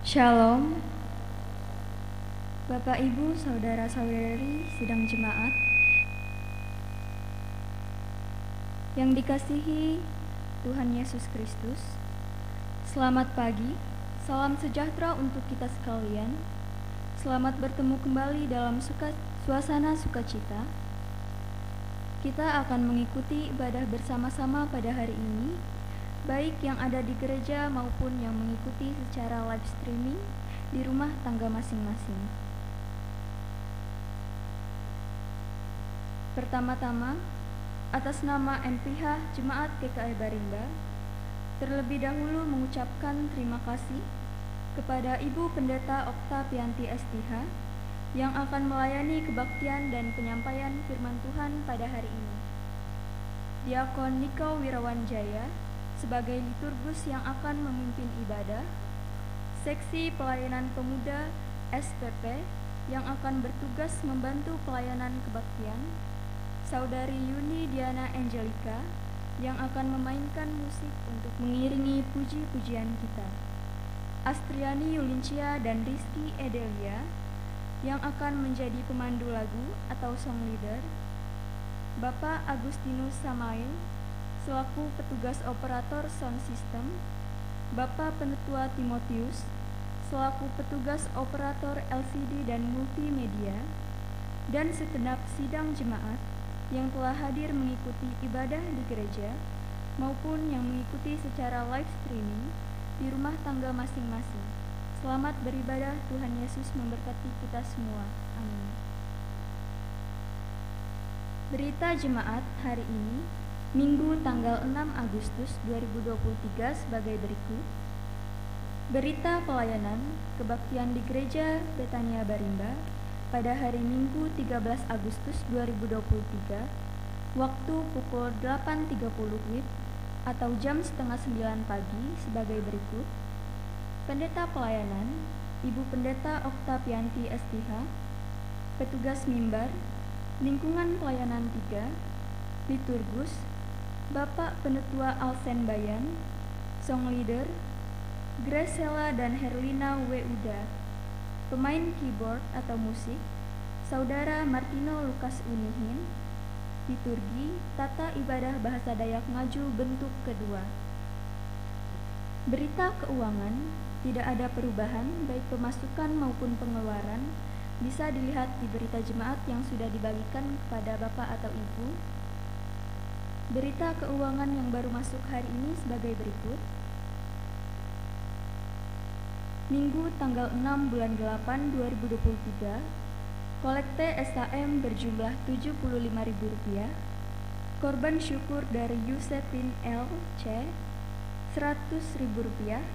Shalom, Bapak Ibu, Saudara-saudari sidang jemaat yang dikasihi Tuhan Yesus Kristus. Selamat pagi, salam sejahtera untuk kita sekalian. Selamat bertemu kembali dalam suasana sukacita. Kita akan mengikuti ibadah bersama-sama pada hari ini, baik yang ada di gereja maupun yang mengikuti secara live streaming di rumah tangga masing-masing. Pertama-tama, atas nama MPH Jemaat GKI Barimba, terlebih dahulu mengucapkan terima kasih kepada Ibu Pendeta Oktavianti STH yang akan melayani kebaktian dan penyampaian firman Tuhan pada hari ini. Diakon Niko Wirawan Jaya sebagai liturgus yang akan memimpin ibadah, seksi pelayanan pemuda SPP yang akan bertugas membantu pelayanan kebaktian, Saudari Yuni Diana Angelika yang akan memainkan musik untuk mengiringi puji-pujian kita, Astriani Yulincia dan Rizky Edelia yang akan menjadi pemandu lagu atau song leader, Bapak Agustinus Samail selaku petugas operator sound system, Bapak Penetua Timotius selaku petugas operator LCD dan multimedia, dan segenap sidang jemaat yang telah hadir mengikuti ibadah di gereja maupun yang mengikuti secara live streaming di rumah tangga masing-masing. Selamat beribadah, Tuhan Yesus memberkati kita semua. Amin. Berita jemaat hari ini, Minggu tanggal 6 Agustus 2023 sebagai berikut. Berita pelayanan kebaktian di Gereja Betania Barimba pada hari Minggu 13 Agustus 2023, waktu pukul 8.30 WIB atau jam setengah 9 pagi sebagai berikut. Pendeta pelayanan, Ibu Pendeta Oktavianti STH, petugas mimbar, lingkungan pelayanan 3, liturgus, Bapak Penetua Alsen Bayan, song leader, Gracella dan Herlina Weuda, pemain keyboard atau musik, Saudara Martino Lukas Unihin, liturgi, tata ibadah bahasa Dayak Ngaju bentuk kedua. Berita keuangan, tidak ada perubahan baik pemasukan maupun pengeluaran, bisa dilihat di berita jemaat yang sudah dibagikan kepada Bapak atau Ibu. Berita keuangan yang baru masuk hari ini sebagai berikut. Minggu tanggal 6 bulan 8 2023, kolekte SHM berjumlah Rp75.000, korban syukur dari Yusefin L. C. Rp100.000,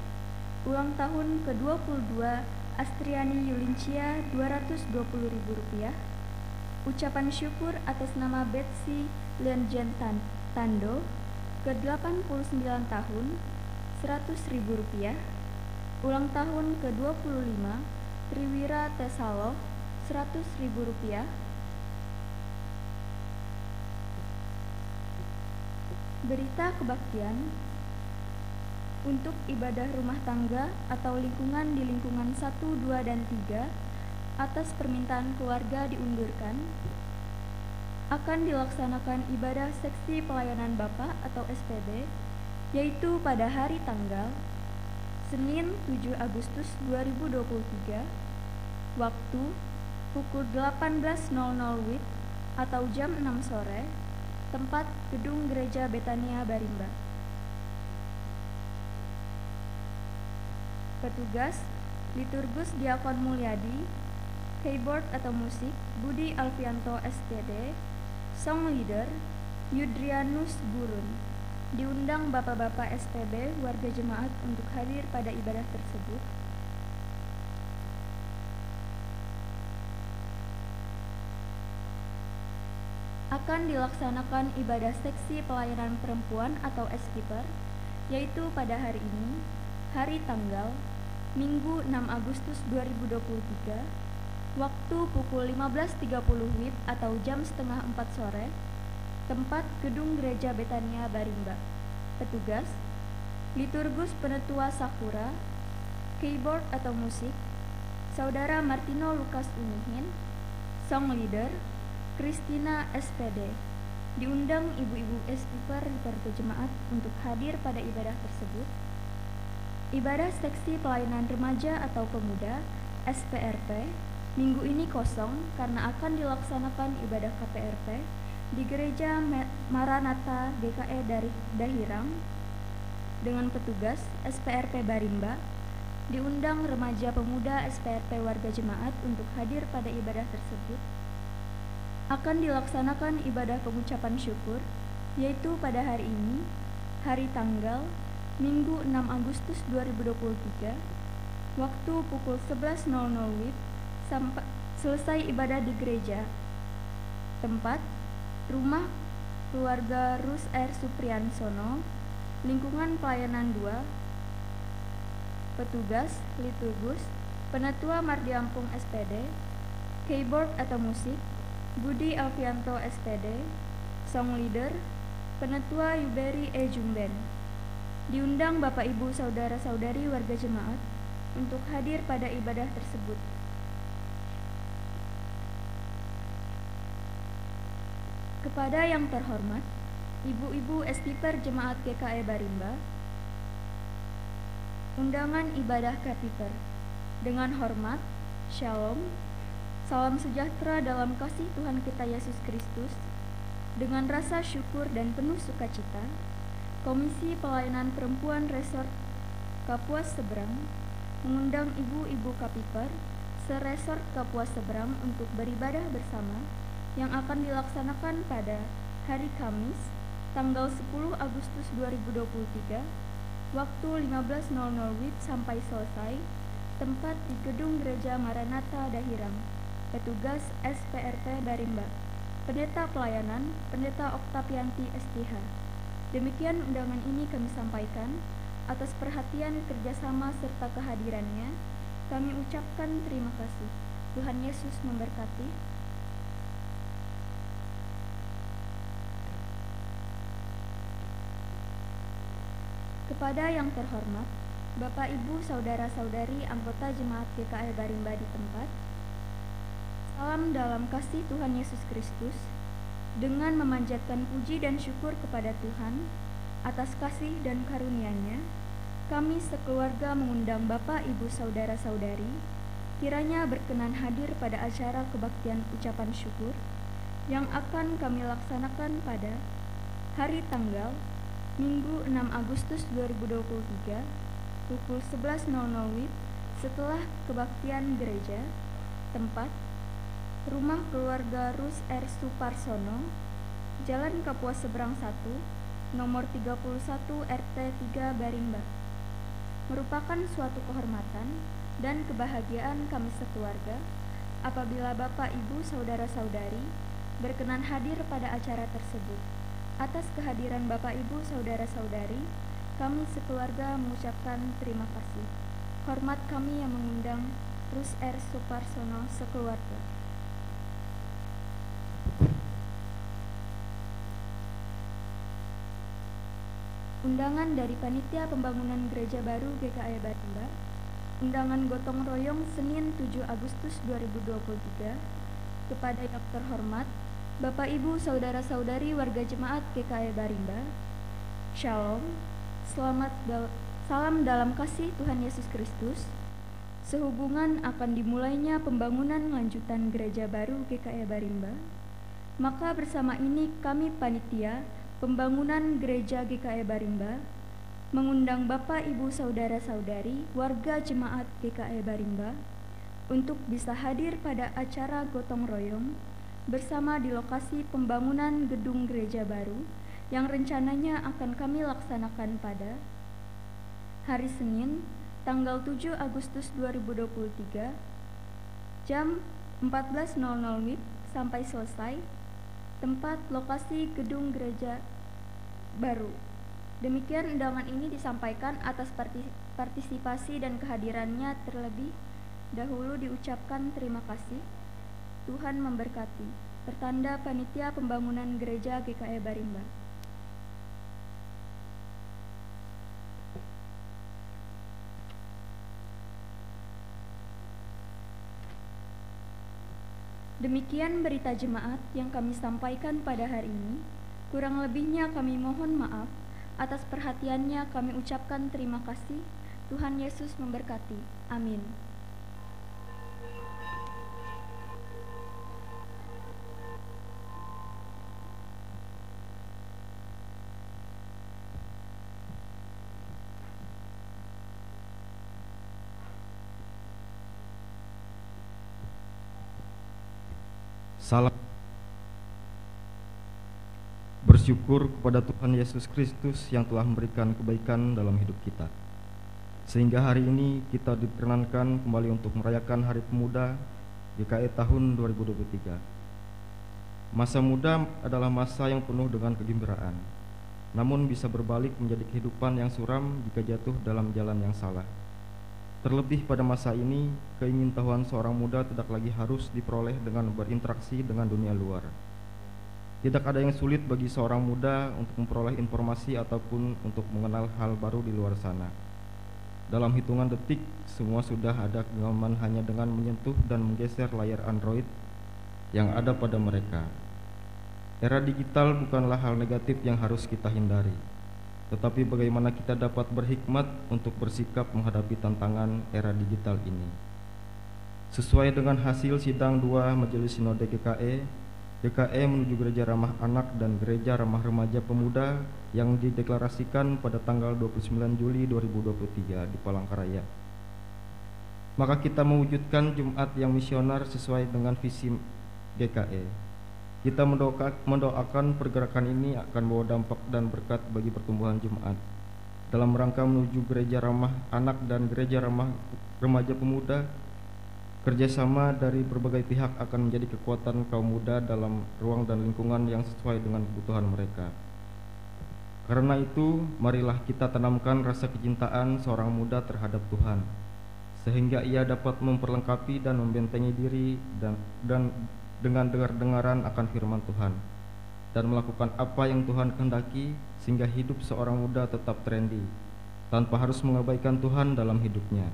ulang tahun ke-22 Astriani Yulincia Rp220.000, ucapan syukur atas nama Betsy Lianjan Tando ke-89 tahun Rp100.000, ulang tahun ke-25 Triwira Tesalo Rp100.000. Berita kebaktian untuk ibadah rumah tangga atau lingkungan di lingkungan 1, 2, dan 3 atas permintaan keluarga diundurkan. Akan dilaksanakan ibadah seksi pelayanan Bapak atau SPB, yaitu pada hari tanggal Senin 7 Agustus 2023, waktu pukul 18.00 WIB atau jam 6 sore, tempat Gedung Gereja Betania Barimba. Petugas, liturgus Diakon Mulyadi, keyboard atau musik Budi Alfianto SPD, song leader Yudrianus Gurun. Diundang Bapak-Bapak SPB warga jemaat untuk hadir pada ibadah tersebut. Akan dilaksanakan ibadah seksi pelayanan perempuan atau S-Keeper, yaitu pada hari ini, hari tanggal Minggu 6 Agustus 2023, waktu pukul 15.30 WIB atau jam setengah 4 sore, tempat Gedung Gereja Betania Barimba. Petugas, liturgus Penetua Sakura, Keyboard atau musik, Saudara Martino Lukas Unihin. Song leader, Christina SPD. Diundang ibu-ibu estiper Partai Jemaat untuk hadir pada ibadah tersebut. Ibadah seksi pelayanan remaja atau pemuda, SPRP, minggu ini kosong karena akan dilaksanakan ibadah KPRP di Gereja Maranatha GKE Dahirang dengan petugas SPRP Barimba. Diundang remaja pemuda SPRP warga jemaat untuk hadir pada ibadah tersebut. Akan dilaksanakan ibadah pengucapan syukur, yaitu pada hari ini, hari tanggal Minggu 6 Agustus 2023, waktu pukul 11.00 WIB sampai selesai ibadah di gereja. Tempat, rumah keluarga Rus R. Supriansono, lingkungan pelayanan 2, petugas, liturgus, penatua Mardiampung SPD, keyboard atau musik, Budi Alfianto SPD, song leader, penatua Yuberi E. Jumben. Diundang Bapak Ibu Saudara-saudari warga jemaat untuk hadir pada ibadah tersebut. Kepada yang terhormat, Ibu-ibu estiper Jemaat GKE Barimba, undangan ibadah Kapiper. Dengan hormat, Shalom, salam sejahtera dalam kasih Tuhan kita Yesus Kristus. Dengan rasa syukur dan penuh sukacita, Komisi Pelayanan Perempuan Resort Kapuas Seberang mengundang ibu-ibu Kapiper se-resort Kapuas Seberang untuk beribadah bersama yang akan dilaksanakan pada hari Kamis, tanggal 10 Agustus 2023, waktu 15.00 WIB sampai selesai, tempat di Gedung Gereja Maranatha Dahirang, petugas SPRP Barimba, pendeta pelayanan, pendeta Oktapianti STH. Demikian undangan ini kami sampaikan. Atas perhatian, kerjasama, serta kehadirannya, kami ucapkan terima kasih. Tuhan Yesus memberkati. Kepada yang terhormat, Bapak Ibu Saudara-saudari anggota Jemaat GKE Barimba di tempat, salam dalam kasih Tuhan Yesus Kristus. Dengan memanjatkan puji dan syukur kepada Tuhan atas kasih dan karunia-Nya, kami sekeluarga mengundang Bapak Ibu Saudara-saudari kiranya berkenan hadir pada acara kebaktian ucapan syukur yang akan kami laksanakan pada hari tanggal Minggu 6 Agustus 2023, pukul 11.00 WIB setelah kebaktian gereja. Tempat, rumah keluarga Rus R. Suparsono, Jalan Kapuas Seberang 1, nomor 31 RT 3 Barimba. Merupakan suatu kehormatan dan kebahagiaan kami sekeluarga apabila Bapak Ibu Saudara-saudari berkenan hadir pada acara tersebut. Atas kehadiran Bapak Ibu Saudara-saudari, kami sekeluarga mengucapkan terima kasih. Hormat kami yang mengundang Rus R. Suparsono sekeluarga. Undangan dari Panitia Pembangunan Gereja Baru GKE Barimba. Undangan gotong royong Senin 7 Agustus 2023 kepada yang terhormat Bapak Ibu Saudara-saudari warga jemaat GKE Barimba. Shalom, salam dalam kasih Tuhan Yesus Kristus. Sehubungan akan dimulainya pembangunan lanjutan gereja baru GKE Barimba, maka bersama ini kami panitia pembangunan gereja GKE Barimba mengundang Bapak Ibu Saudara-saudari warga jemaat GKE Barimba untuk bisa hadir pada acara gotong royong bersama di lokasi pembangunan gedung gereja baru yang rencananya akan kami laksanakan pada hari Senin, tanggal 7 Agustus 2023, jam 14.00 WIB sampai selesai. Tempat lokasi gedung gereja baru. Demikian undangan ini disampaikan. Atas partisipasi dan kehadirannya terlebih dahulu diucapkan terima kasih. Tuhan memberkati. Pertanda Panitia Pembangunan Gereja GKE Barimba. Demikian berita jemaat yang kami sampaikan pada hari ini. Kurang lebihnya kami mohon maaf. Atas perhatiannya kami ucapkan terima kasih. Tuhan Yesus memberkati. Amin. Salam bersyukur kepada Tuhan Yesus Kristus yang telah memberikan kebaikan dalam hidup kita, sehingga hari ini kita diperkenankan kembali untuk merayakan Hari Pemuda GKI tahun 2023. Masa muda adalah masa yang penuh dengan kegembiraan, namun bisa berbalik menjadi kehidupan yang suram jika jatuh dalam jalan yang salah. Terlebih pada masa ini, keingintahuan seorang muda tidak lagi harus diperoleh dengan berinteraksi dengan dunia luar. Tidak ada yang sulit bagi seorang muda untuk memperoleh informasi ataupun untuk mengenal hal baru di luar sana. Dalam hitungan detik, semua sudah ada genggaman hanya dengan menyentuh dan menggeser layar Android yang ada pada mereka. Era digital bukanlah hal negatif yang harus kita hindari, tetapi bagaimana kita dapat berhikmat untuk bersikap menghadapi tantangan era digital ini. Sesuai dengan hasil sidang 2 Majelis Sinode GKE menuju gereja ramah anak dan gereja ramah remaja pemuda yang dideklarasikan pada tanggal 29 Juli 2023 di Palangkaraya. Maka kita mewujudkan Jumat yang misioner sesuai dengan visi GKE. Kita mendoakan pergerakan ini akan membawa dampak dan berkat bagi pertumbuhan Jumat dalam rangka menuju gereja ramah anak dan gereja ramah remaja pemuda. Kerjasama dari berbagai pihak akan menjadi kekuatan kaum muda dalam ruang dan lingkungan yang sesuai dengan kebutuhan mereka. Karena itu, marilah kita tanamkan rasa kecintaan seorang muda terhadap Tuhan, sehingga ia dapat memperlengkapi dan membentengi diri dan dengan dengar-dengaran akan firman Tuhan, dan melakukan apa yang Tuhan kehendaki, sehingga hidup seorang muda tetap trendy, tanpa harus mengabaikan Tuhan dalam hidupnya.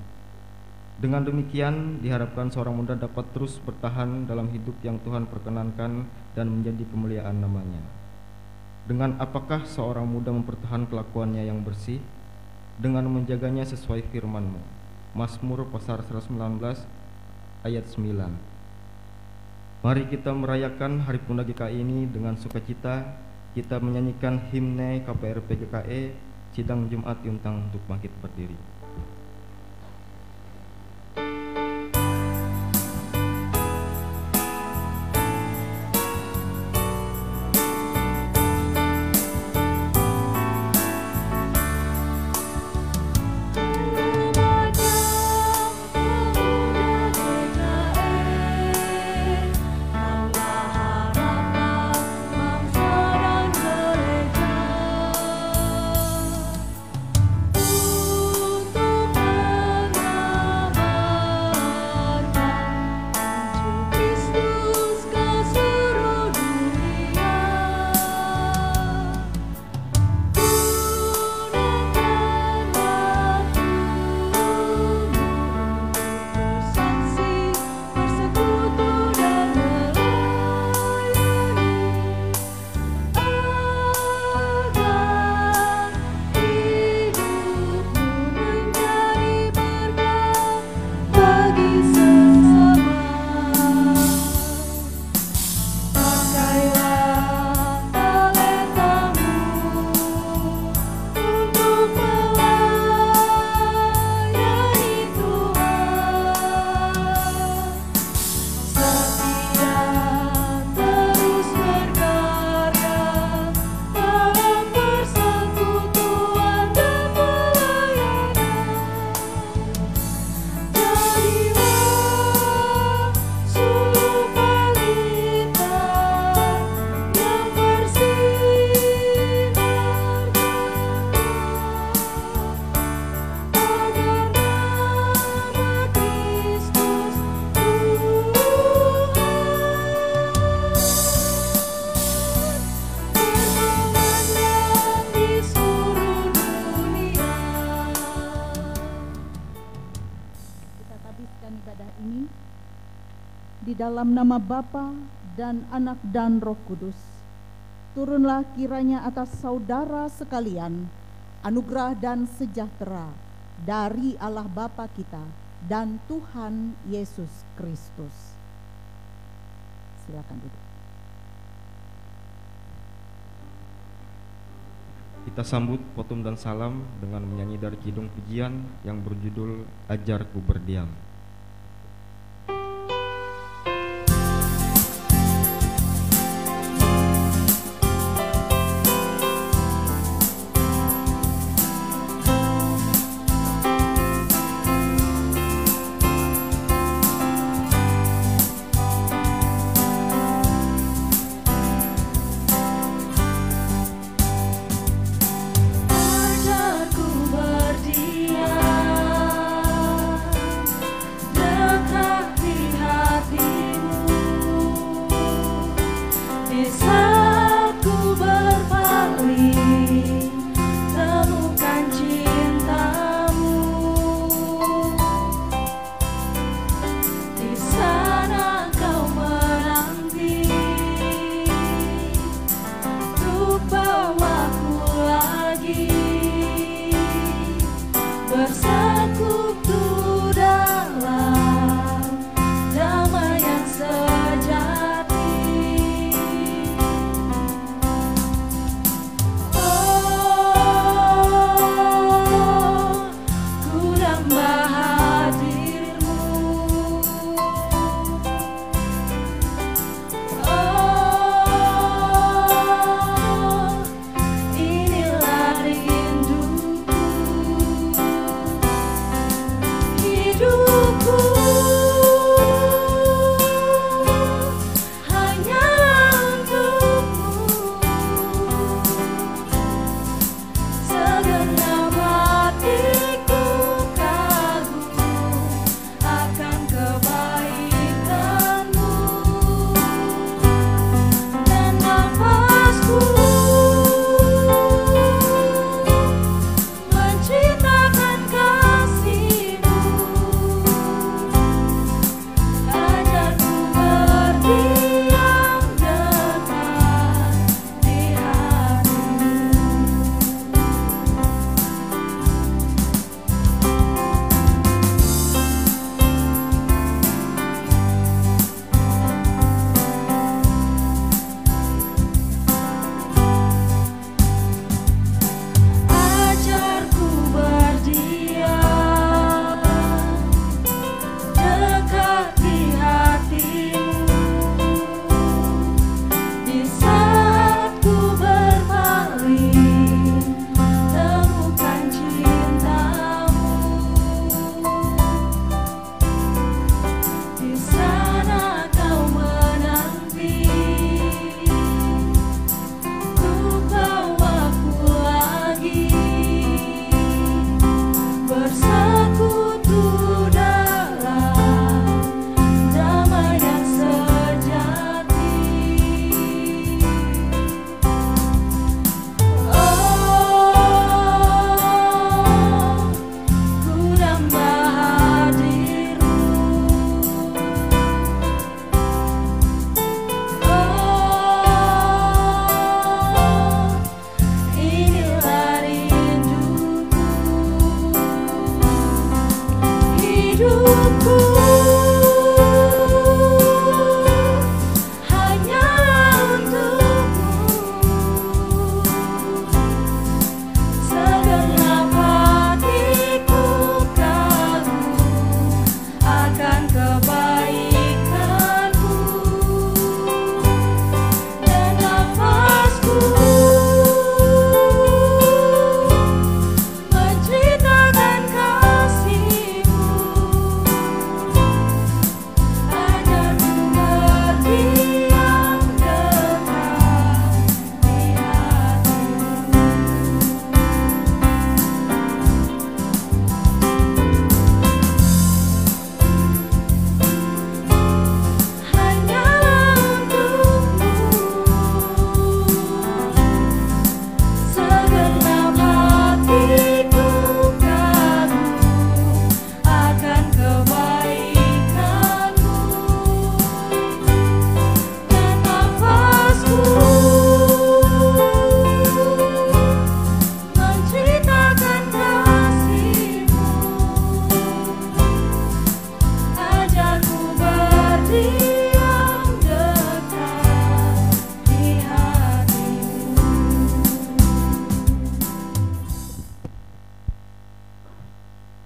Dengan demikian, diharapkan seorang muda dapat terus bertahan dalam hidup yang Tuhan perkenankan dan menjadi kemuliaan namanya. Dengan apakah seorang muda mempertahankan kelakuannya yang bersih? Dengan menjaganya sesuai firman-Mu. Mazmur pasal 119 ayat 9. Mari kita merayakan Hari Pemuda GKI ini dengan sukacita. Kita menyanyikan himne KPRP GKI, Sidang Jumat Yuntang untuk bangkit berdiri. di dalam nama Bapa dan Anak dan Roh Kudus. Turunlah kiranya atas saudara sekalian anugerah dan sejahtera dari Allah Bapa kita dan Tuhan Yesus Kristus. Silakan duduk. Kita sambut potom dan salam dengan menyanyi dari kidung pujian yang berjudul Ajarku Berdiam. Ajarku berdiam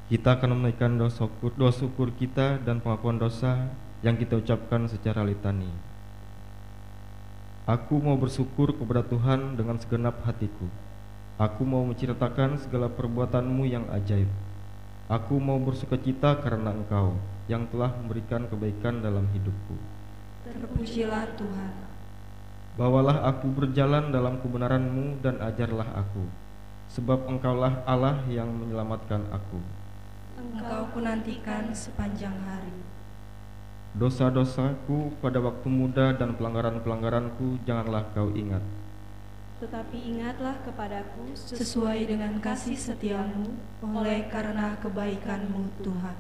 Kita akan menaikkan doa syukur kita dan pengakuan dosa yang kita ucapkan secara litani. Aku mau bersyukur kepada Tuhan dengan segenap hatiku. Aku mau menceritakan segala perbuatan-Mu yang ajaib. Aku mau bersukacita karena Engkau yang telah memberikan kebaikan dalam hidupku. Terpujilah Tuhan. Bawalah aku berjalan dalam kebenaran-Mu dan ajarlah aku, sebab Engkaulah Allah yang menyelamatkan aku. Engkau kunantikan sepanjang hari. Dosa-dosaku pada waktu muda dan pelanggaran-pelanggaranku janganlah Kau ingat. Tetapi ingatlah kepadaku sesuai dengan kasih setiamu oleh karena kebaikan-Mu Tuhan.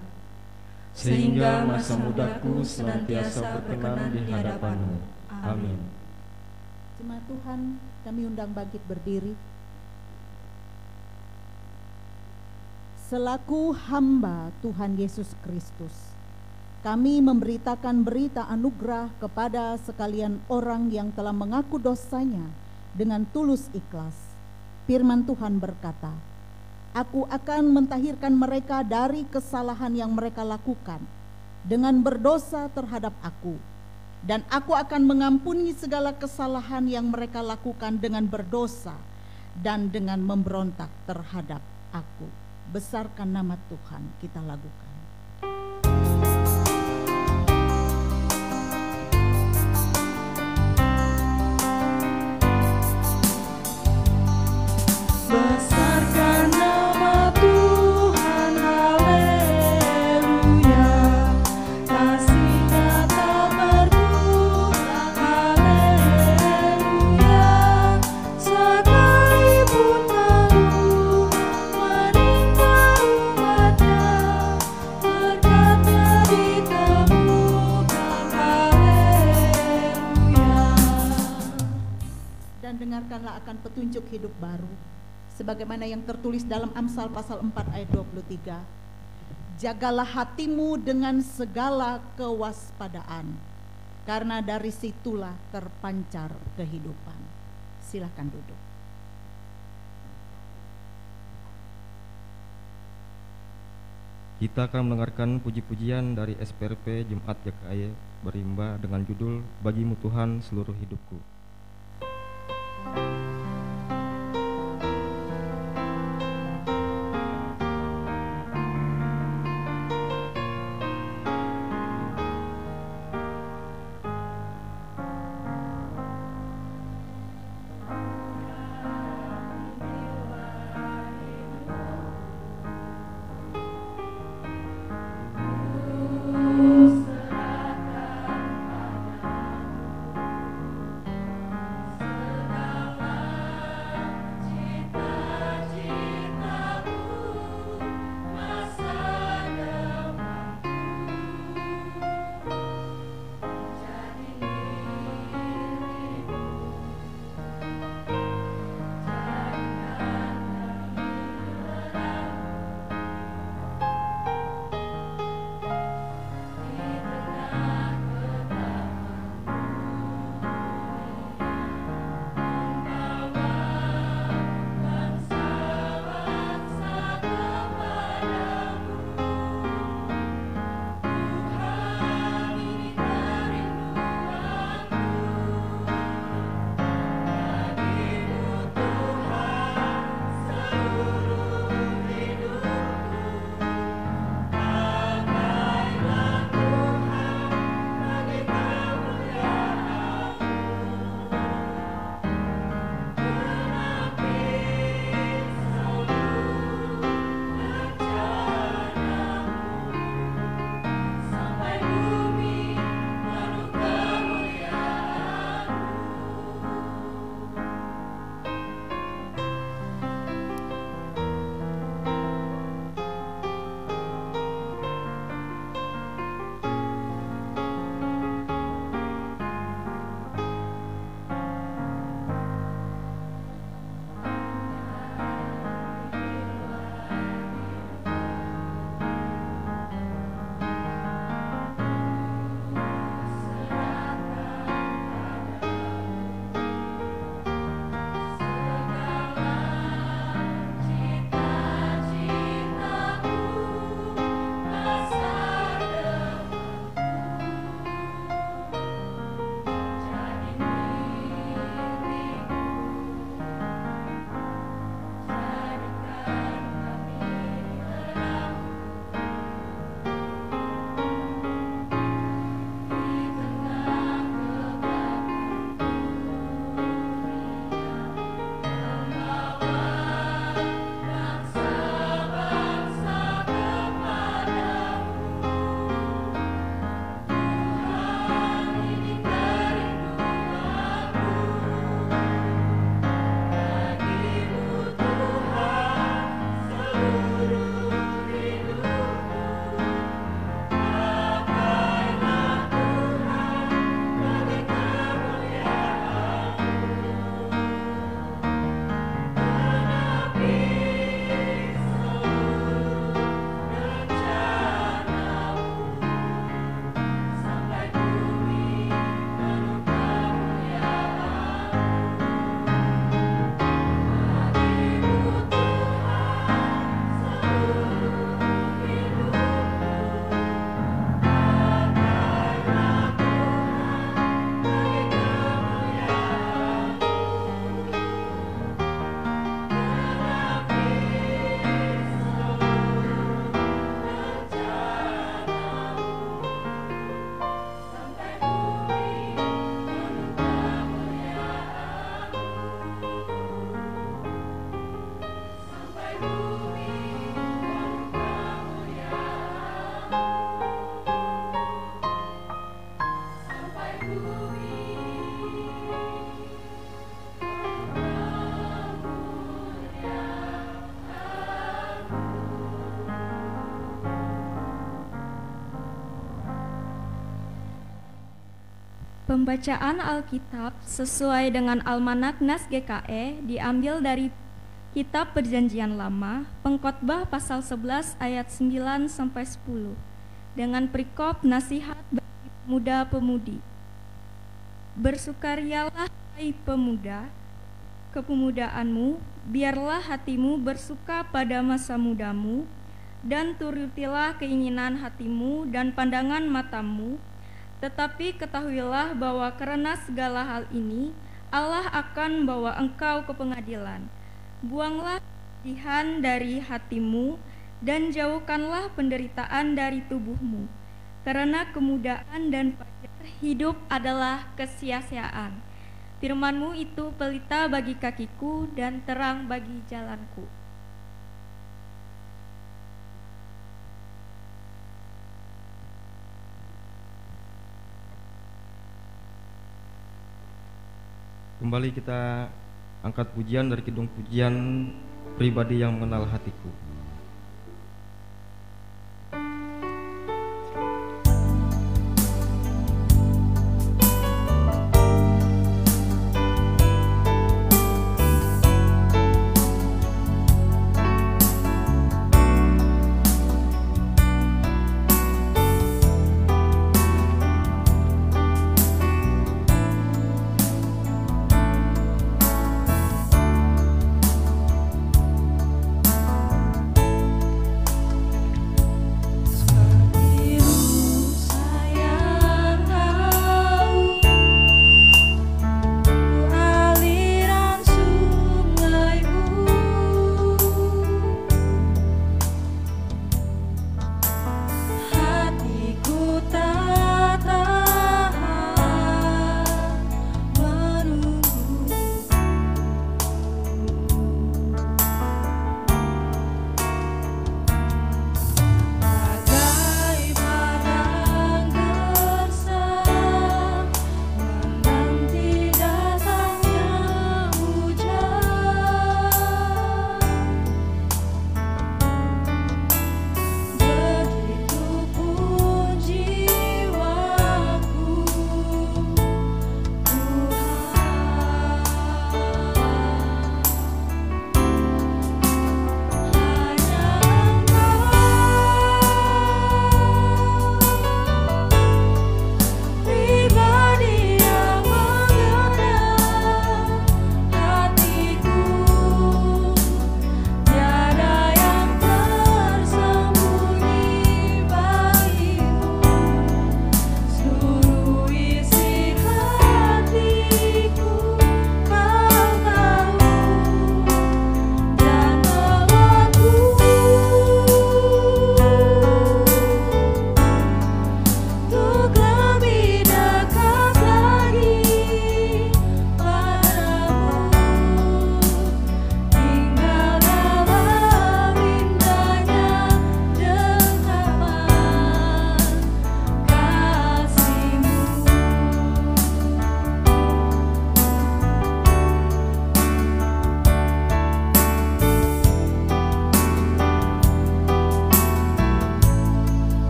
Sehingga masa mudaku senantiasa berkenan di hadapan-Mu. Amin. Jemaat Tuhan, kami undang bangkit berdiri. Selaku hamba Tuhan Yesus Kristus, kami memberitakan berita anugerah kepada sekalian orang yang telah mengaku dosanya dengan tulus ikhlas. Firman Tuhan berkata, Aku akan mentahirkan mereka dari kesalahan yang mereka lakukan dengan berdosa terhadap aku. Dan aku akan mengampuni segala kesalahan yang mereka lakukan dengan berdosa dan dengan memberontak terhadap aku. Besarkan nama Tuhan, kita lakukan. Besarkan nama Tuhan, haleluya. Kasih-Nya tak berkurang, haleluya. Sekalipun malu menimpa umatnya, berkat-Nya ditemukan, haleluya. Dan dengarkanlah akan petunjuk hidup baru, sebagaimana yang tertulis dalam Amsal pasal 4 ayat 23. Jagalah hatimu dengan segala kewaspadaan, karena dari situlah terpancar kehidupan. Silakan duduk. Kita akan mendengarkan puji-pujian dari SPRP Jemaat GKI Barimba dengan judul Bagimu Tuhan Seluruh Hidupku. Pembacaan Alkitab sesuai dengan Almanak Nas GKE diambil dari Kitab Perjanjian Lama, Pengkhotbah pasal 11 ayat 9 sampai 10 dengan perikop nasihat bagi pemuda-pemudi. Bersukarialah hai pemuda, kepemudaanmu, biarlah hatimu bersuka pada masa mudamu, dan turutilah keinginan hatimu dan pandangan matamu. Tetapi ketahuilah bahwa karena segala hal ini, Allah akan membawa engkau ke pengadilan. Buanglah kesedihan dari hatimu dan jauhkanlah penderitaan dari tubuhmu. Karena kemudaan dan fajar hidup adalah kesia-siaan. Firman-Mu itu pelita bagi kakiku dan terang bagi jalanku. Kembali kita angkat pujian dari kidung pujian Pribadi yang Mengenal Hatiku.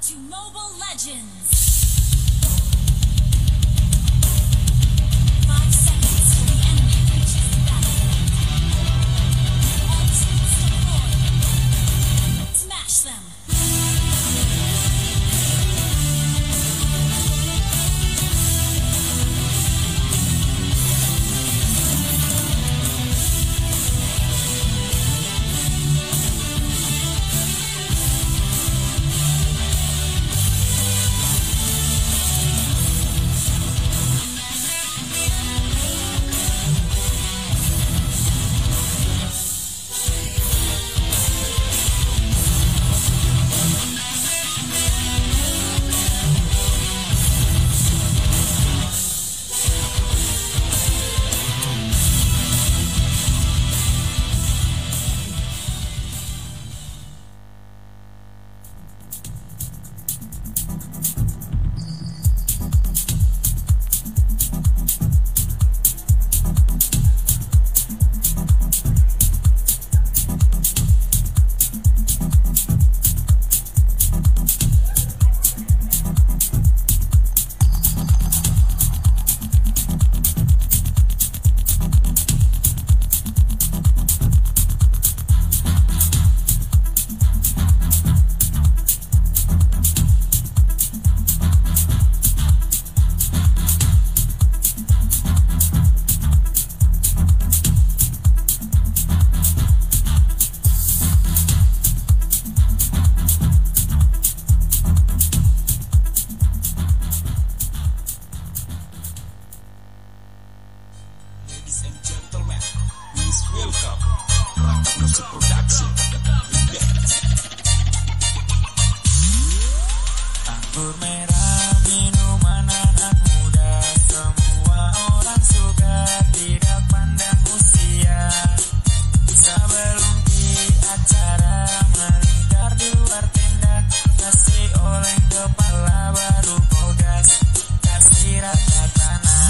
to Mobile Legends. 5 seconds till the enemy reaches the battlefield. All troops deployed. Smash them. Ladies and gentlemen, please welcome Raka Musik Production. Anggur merah minuman anak muda, semua orang suka, tidak pandang usia. Sebelum di acara melingkar di luar tenda, kasih oleng kepala baru pogas, kasih rata tanah.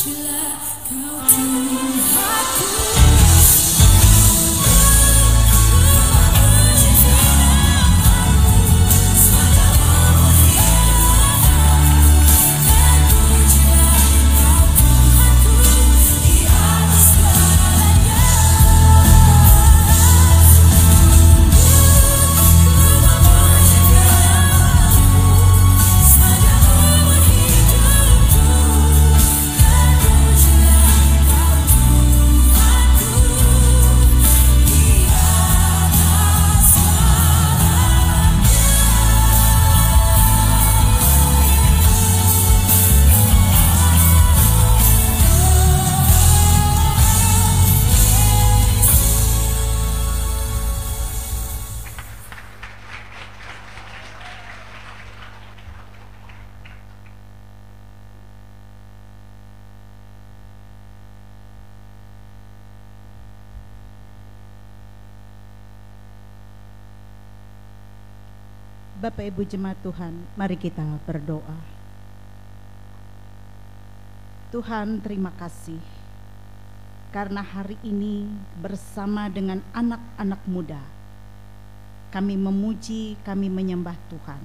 terpujilah Kau Tuhanku. Bapak Ibu Jemaat Tuhan, mari kita berdoa. Tuhan, terima kasih karena hari ini bersama dengan anak-anak muda kami memuji, kami menyembah Tuhan.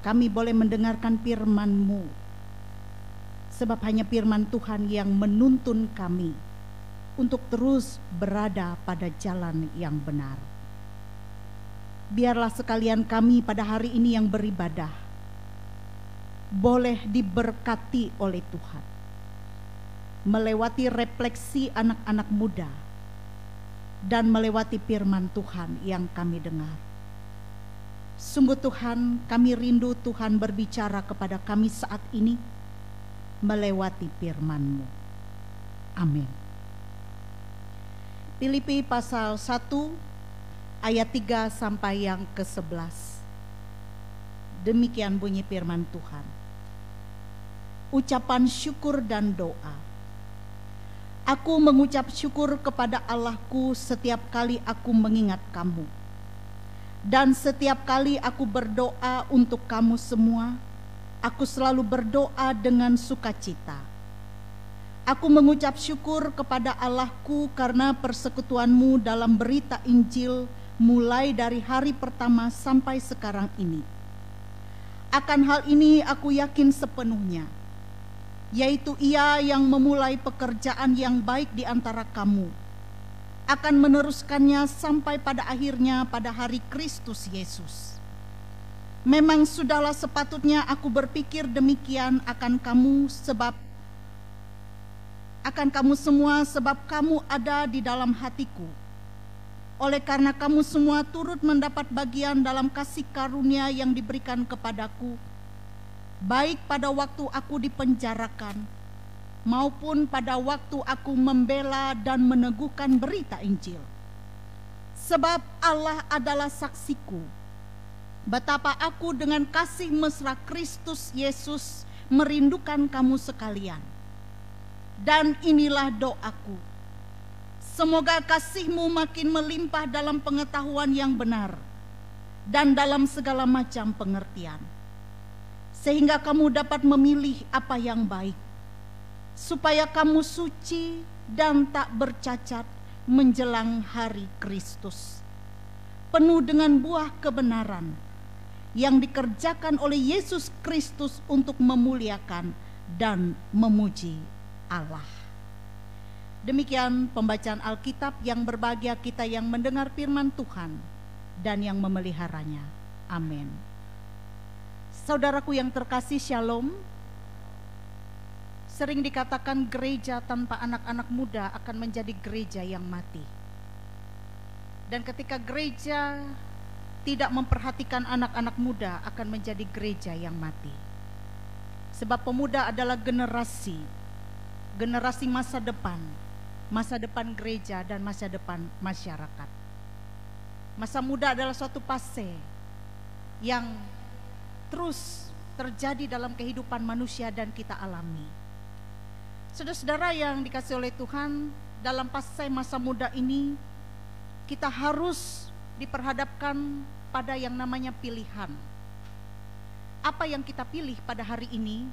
Kami boleh mendengarkan firman-Mu, sebab hanya firman Tuhan yang menuntun kami untuk terus berada pada jalan yang benar. Biarlah sekalian kami pada hari ini yang beribadah boleh diberkati oleh Tuhan, melewati refleksi anak-anak muda dan melewati firman Tuhan yang kami dengar. Sungguh Tuhan, kami rindu Tuhan berbicara kepada kami saat ini melewati firman-Mu. Amin. Filipi pasal 1 ayat 3 sampai yang ke-11. Demikian bunyi firman Tuhan. Ucapan syukur dan doa. Aku mengucap syukur kepada Allahku setiap kali aku mengingat kamu. Dan setiap kali aku berdoa untuk kamu semua, aku selalu berdoa dengan sukacita. Aku mengucap syukur kepada Allahku karena persekutuanmu dalam berita Injil mulai dari hari pertama sampai sekarang ini. Akan hal ini aku yakin sepenuhnya, yaitu Ia yang memulai pekerjaan yang baik di antara kamu akan meneruskannya sampai pada akhirnya pada hari Kristus Yesus. Memang sudahlah sepatutnya aku berpikir demikian akan kamu semua, sebab kamu ada di dalam hatiku. Oleh karena kamu semua turut mendapat bagian dalam kasih karunia yang diberikan kepadaku, baik pada waktu aku dipenjarakan, maupun pada waktu aku membela dan meneguhkan berita Injil. Sebab Allah adalah saksiku, betapa aku dengan kasih mesra Kristus Yesus merindukan kamu sekalian. Dan inilah doaku, semoga kasih-Mu makin melimpah dalam pengetahuan yang benar dan dalam segala macam pengertian, sehingga kamu dapat memilih apa yang baik, supaya kamu suci dan tak bercacat menjelang hari Kristus, penuh dengan buah kebenaran yang dikerjakan oleh Yesus Kristus untuk memuliakan dan memuji Allah. Demikian pembacaan Alkitab. Yang berbahagia kita yang mendengar firman Tuhan dan yang memeliharanya. Amin. Saudaraku yang terkasih, Shalom. Sering dikatakan gereja tanpa anak-anak muda akan menjadi gereja yang mati. Dan ketika gereja tidak memperhatikan anak-anak muda akan menjadi gereja yang mati. Sebab pemuda adalah generasi masa depan gereja dan masa depan masyarakat. Masa muda adalah suatu fase yang terus terjadi dalam kehidupan manusia dan kita alami. Saudara-saudara yang dikasihi oleh Tuhan, dalam fase masa muda ini kita harus diperhadapkan pada yang namanya pilihan. Apa yang kita pilih pada hari ini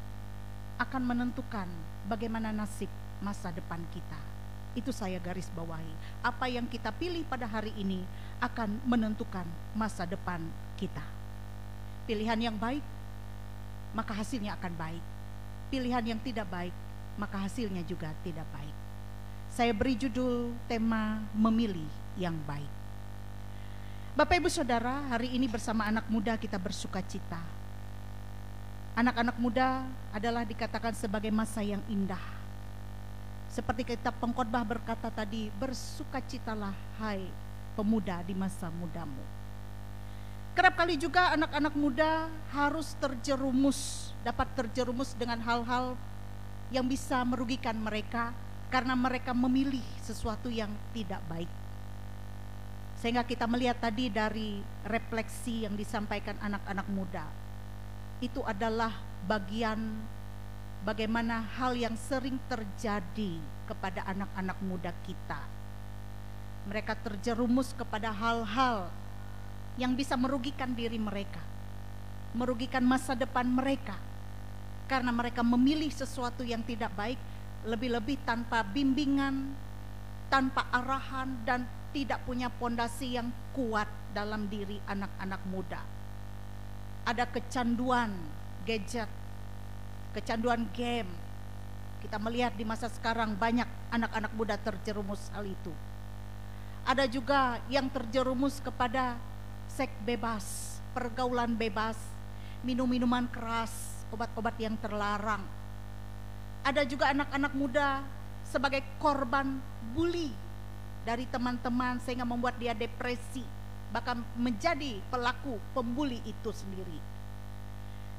akan menentukan bagaimana nasib masa depan kita. Itu saya garis bawahi. Apa yang kita pilih pada hari ini akan menentukan masa depan kita. Pilihan yang baik, maka hasilnya akan baik. Pilihan yang tidak baik, maka hasilnya juga tidak baik. Saya beri judul tema memilih yang baik. Bapak Ibu Saudara, hari ini bersama anak muda kita bersuka cita. Anak-anak muda adalah dikatakan sebagai masa yang indah. Seperti kitab Pengkhotbah berkata tadi, bersukacitalah hai pemuda di masa mudamu. Kerap kali juga anak-anak muda harus dapat terjerumus dengan hal-hal yang bisa merugikan mereka karena mereka memilih sesuatu yang tidak baik. Sehingga kita melihat tadi dari refleksi yang disampaikan anak-anak muda, itu adalah bagian bagaimana hal yang sering terjadi kepada anak-anak muda kita. Mereka terjerumus kepada hal-hal yang bisa merugikan diri mereka, merugikan masa depan mereka, karena mereka memilih sesuatu yang tidak baik, lebih-lebih tanpa bimbingan, tanpa arahan, dan tidak punya pondasi yang kuat dalam diri anak-anak muda. Ada kecanduan gadget, kecanduan game. Kita melihat di masa sekarang banyak anak-anak muda terjerumus hal itu. Ada juga yang terjerumus kepada seks bebas, pergaulan bebas, minum-minuman keras, obat-obat yang terlarang. Ada juga anak-anak muda sebagai korban bully dari teman-teman sehingga membuat dia depresi, bahkan menjadi pelaku pembuli itu sendiri.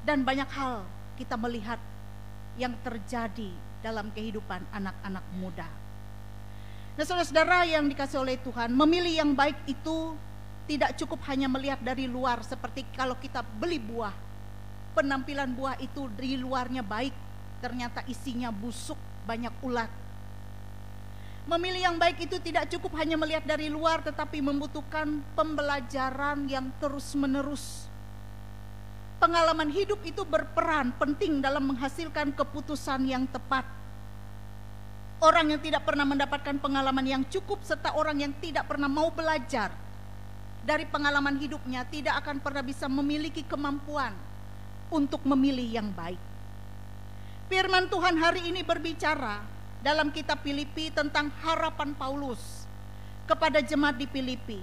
Dan banyak hal kita melihat yang terjadi dalam kehidupan anak-anak muda. Nah, saudara-saudara yang dikasih oleh Tuhan, memilih yang baik itu tidak cukup hanya melihat dari luar, seperti kalau kita beli buah, penampilan buah itu di luarnya baik, ternyata isinya busuk, banyak ulat. Memilih yang baik itu tidak cukup hanya melihat dari luar, tetapi membutuhkan pembelajaran yang terus-menerus. Pengalaman hidup itu berperan penting dalam menghasilkan keputusan yang tepat. Orang yang tidak pernah mendapatkan pengalaman yang cukup serta orang yang tidak pernah mau belajar dari pengalaman hidupnya tidak akan pernah bisa memiliki kemampuan untuk memilih yang baik. Firman Tuhan hari ini berbicara dalam kitab Filipi tentang harapan Paulus kepada jemaat di Filipi.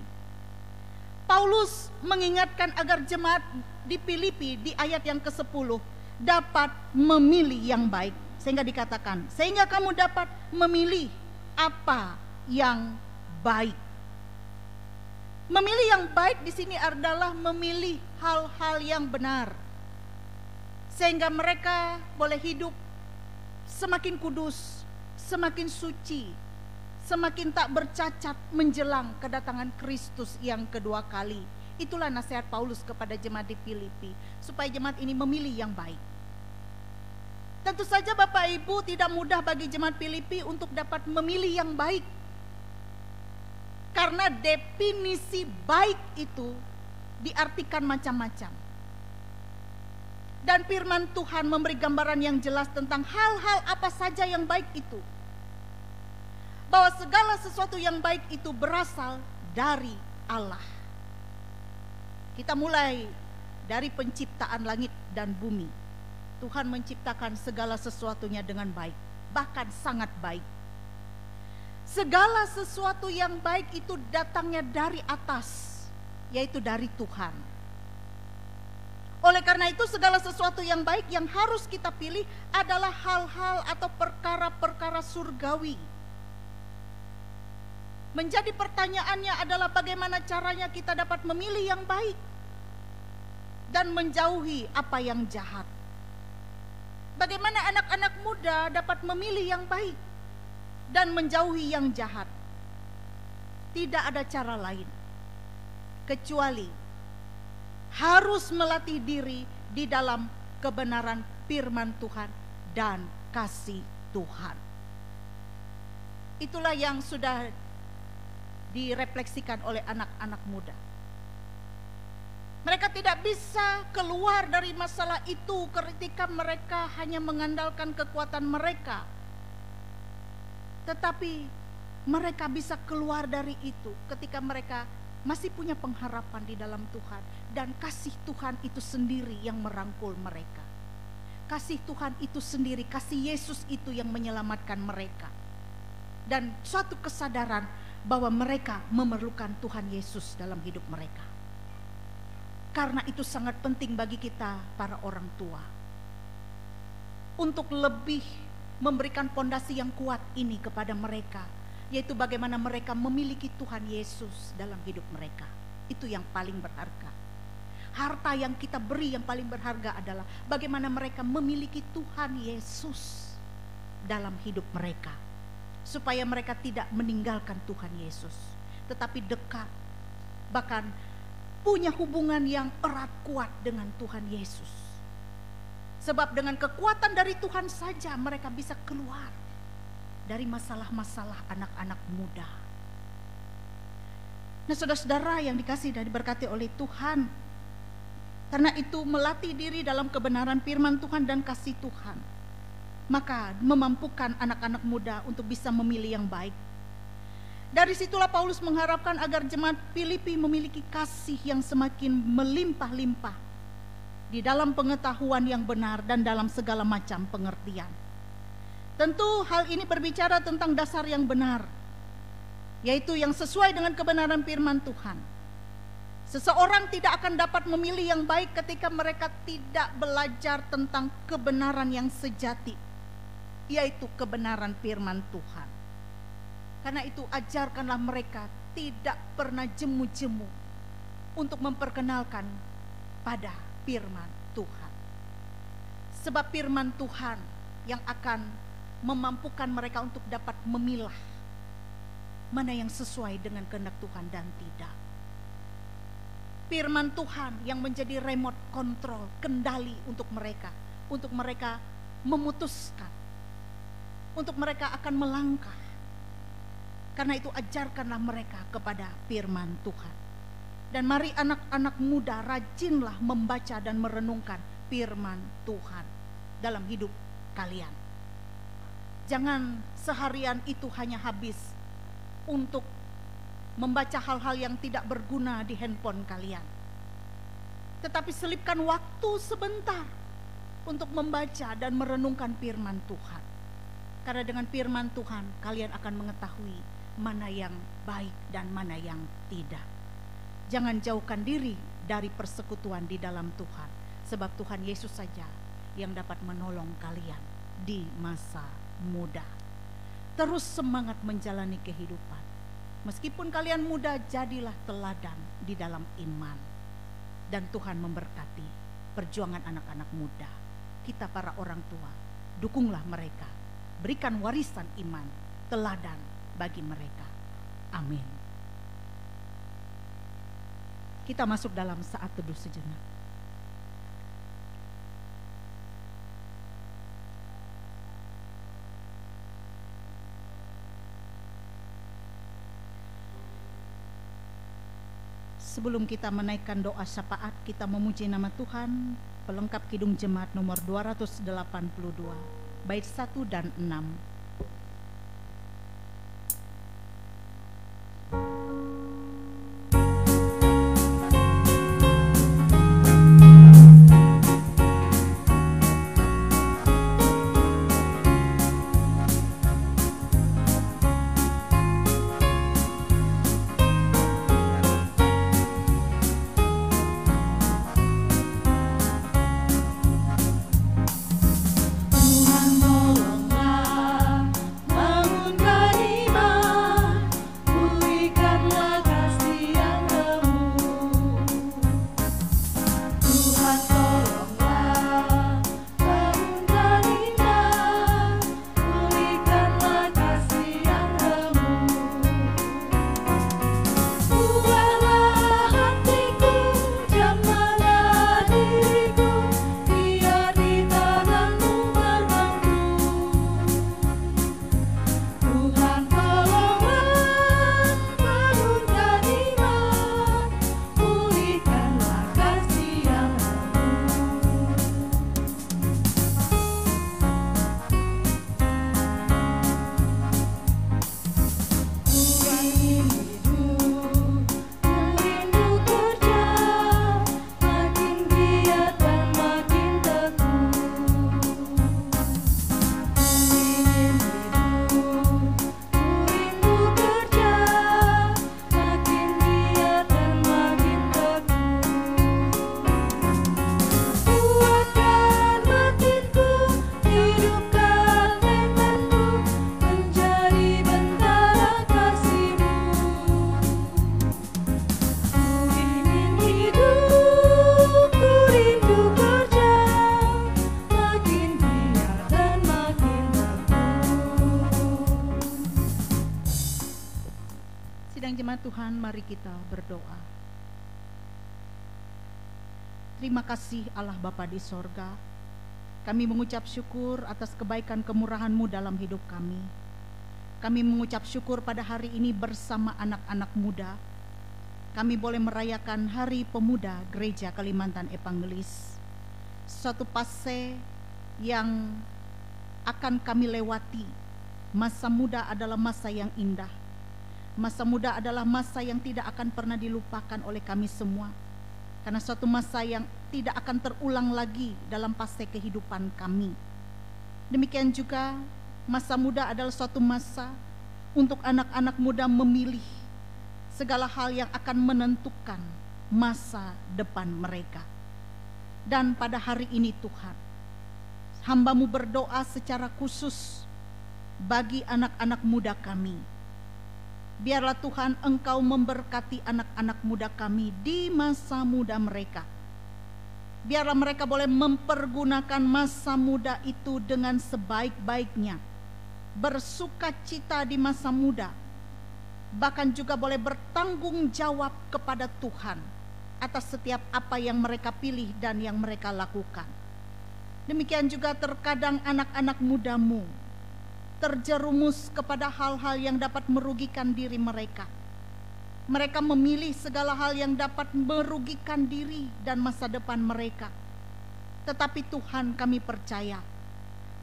Paulus mengingatkan agar jemaat di Filipi di ayat yang ke-10 dapat memilih yang baik. Sehingga dikatakan, sehingga kamu dapat memilih apa yang baik. Memilih yang baik di sini adalah memilih hal-hal yang benar. Sehingga mereka boleh hidup semakin kudus, semakin suci, semakin tak bercacat menjelang kedatangan Kristus yang kedua kali. Itulah nasihat Paulus kepada jemaat di Filipi, supaya jemaat ini memilih yang baik. Tentu saja Bapak Ibu tidak mudah bagi jemaat Filipi untuk dapat memilih yang baik. Karena definisi baik itu diartikan macam-macam. Dan firman Tuhan memberi gambaran yang jelas tentang hal-hal apa saja yang baik itu. Bahwa segala sesuatu yang baik itu berasal dari Allah. Kita mulai dari penciptaan langit dan bumi. Tuhan menciptakan segala sesuatunya dengan baik, bahkan sangat baik. Segala sesuatu yang baik itu datangnya dari atas, yaitu dari Tuhan. Oleh karena itu segala sesuatu yang baik yang harus kita pilih adalah hal-hal atau perkara-perkara surgawi. Menjadi pertanyaannya adalah bagaimana caranya kita dapat memilih yang baik dan menjauhi apa yang jahat. Bagaimana anak-anak muda dapat memilih yang baik dan menjauhi yang jahat. Tidak ada cara lain kecuali harus melatih diri di dalam kebenaran firman Tuhan dan kasih Tuhan. Itulah yang sudah direfleksikan oleh anak-anak muda. Mereka tidak bisa keluar dari masalah itu ketika mereka hanya mengandalkan kekuatan mereka. Tetapi mereka bisa keluar dari itu ketika mereka masih punya pengharapan di dalam Tuhan. Dan kasih Tuhan itu sendiri yang merangkul mereka. Kasih Tuhan itu sendiri, kasih Yesus itu yang menyelamatkan mereka. Dan suatu kesadaran bahwa mereka memerlukan Tuhan Yesus dalam hidup mereka. Karena itu sangat penting bagi kita para orang tua untuk lebih memberikan fondasi yang kuat ini kepada mereka, yaitu bagaimana mereka memiliki Tuhan Yesus dalam hidup mereka. Itu yang paling berharga. Harta yang kita beri yang paling berharga adalah bagaimana mereka memiliki Tuhan Yesus dalam hidup mereka, supaya mereka tidak meninggalkan Tuhan Yesus, tetapi dekat, bahkan punya hubungan yang erat kuat dengan Tuhan Yesus. Sebab dengan kekuatan dari Tuhan saja mereka bisa keluar dari masalah-masalah anak-anak muda. Nah, saudara-saudara yang dikasihi dan diberkati oleh Tuhan, karena itu melatih diri dalam kebenaran firman Tuhan dan kasih Tuhan, maka memampukan anak-anak muda untuk bisa memilih yang baik. Dari situlah Paulus mengharapkan agar jemaat Filipi memiliki kasih yang semakin melimpah-limpah di dalam pengetahuan yang benar dan dalam segala macam pengertian. Tentu hal ini berbicara tentang dasar yang benar, yaitu yang sesuai dengan kebenaran firman Tuhan. Seseorang tidak akan dapat memilih yang baik ketika mereka tidak belajar tentang kebenaran yang sejati, yaitu kebenaran firman Tuhan. Karena itu ajarkanlah mereka tidak pernah jemu-jemu untuk memperkenalkan pada firman Tuhan. Sebab firman Tuhan yang akan memampukan mereka untuk dapat memilah mana yang sesuai dengan kehendak Tuhan dan tidak. Firman Tuhan yang menjadi remote control, kendali untuk mereka memutuskan, untuk mereka akan melangkah. Karena itu ajarkanlah mereka kepada firman Tuhan. Dan mari anak-anak muda rajinlah membaca dan merenungkan firman Tuhan dalam hidup kalian. Jangan seharian itu hanya habis untuk membaca hal-hal yang tidak berguna di handphone kalian. Tetapi selipkan waktu sebentar untuk membaca dan merenungkan firman Tuhan. Karena dengan firman Tuhan kalian akan mengetahui mana yang baik dan mana yang tidak. Jangan jauhkan diri dari persekutuan di dalam Tuhan, sebab Tuhan Yesus saja yang dapat menolong kalian di masa muda. Terus semangat menjalani kehidupan. Meskipun kalian muda, jadilah teladan di dalam iman. Dan Tuhan memberkati perjuangan anak-anak muda. Kita para orang tua, dukunglah mereka. Berikan warisan iman, teladan bagi mereka. Amin. Kita masuk dalam saat teduh sejenak. Sebelum kita menaikkan doa syafaat, kita memuji nama Tuhan. Pelengkap Kidung Jemaat nomor 282, bait 1 dan 6. Tuhan tolonglah Sidang jemaat Tuhan, mari kita berdoa. Terima kasih Allah Bapa di sorga. Kami mengucap syukur atas kebaikan kemurahan-Mu dalam hidup kami. Kami mengucap syukur pada hari ini bersama anak-anak muda. Kami boleh merayakan Hari Pemuda Gereja Kalimantan Evangelis. Suatu fase yang akan kami lewati. Masa muda adalah masa yang indah. Masa muda adalah masa yang tidak akan pernah dilupakan oleh kami semua. Karena suatu masa yang tidak akan terulang lagi dalam fase kehidupan kami. Demikian juga masa muda adalah suatu masa untuk anak-anak muda memilih segala hal yang akan menentukan masa depan mereka. Dan pada hari ini Tuhan, hamba-Mu berdoa secara khusus bagi anak-anak muda kami. Biarlah Tuhan Engkau memberkati anak-anak muda kami di masa muda mereka. Biarlah mereka boleh mempergunakan masa muda itu dengan sebaik-baiknya. Bersukacita di masa muda. Bahkan juga boleh bertanggung jawab kepada Tuhan atas setiap apa yang mereka pilih dan yang mereka lakukan. Demikian juga terkadang anak-anak muda-Mu terjerumus kepada hal-hal yang dapat merugikan diri mereka. Mereka memilih segala hal yang dapat merugikan diri dan masa depan mereka. Tetapi Tuhan, kami percaya,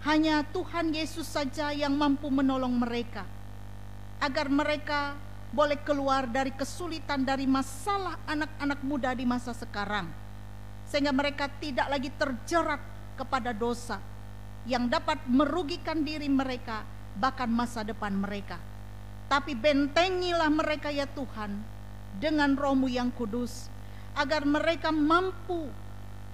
hanya Tuhan Yesus saja yang mampu menolong mereka, agar mereka boleh keluar dari kesulitan, dari masalah anak-anak muda di masa sekarang, sehingga mereka tidak lagi terjerat kepada dosa yang dapat merugikan diri mereka, bahkan masa depan mereka. Tapi bentengilah mereka ya Tuhan dengan Roh-Mu yang kudus, agar mereka mampu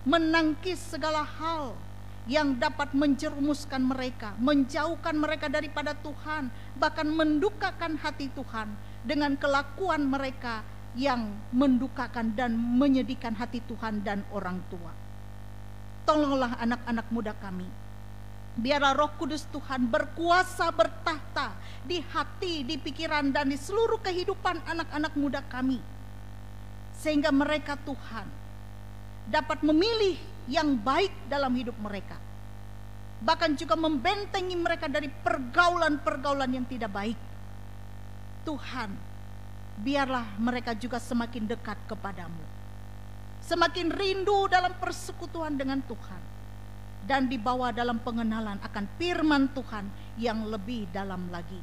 menangkis segala hal yang dapat menjerumuskan mereka, menjauhkan mereka daripada Tuhan, bahkan mendukakan hati Tuhan dengan kelakuan mereka yang mendukakan dan menyedihkan hati Tuhan dan orang tua. Tolonglah anak-anak muda kami. Biarlah Roh Kudus Tuhan berkuasa bertahta di hati, di pikiran, dan di seluruh kehidupan anak-anak muda kami. Sehingga mereka Tuhan dapat memilih yang baik dalam hidup mereka. Bahkan juga membentengi mereka dari pergaulan-pergaulan yang tidak baik. Tuhan, biarlah mereka juga semakin dekat kepadamu. Semakin rindu dalam persekutuan dengan Tuhan. Dan dibawa dalam pengenalan akan firman Tuhan yang lebih dalam lagi.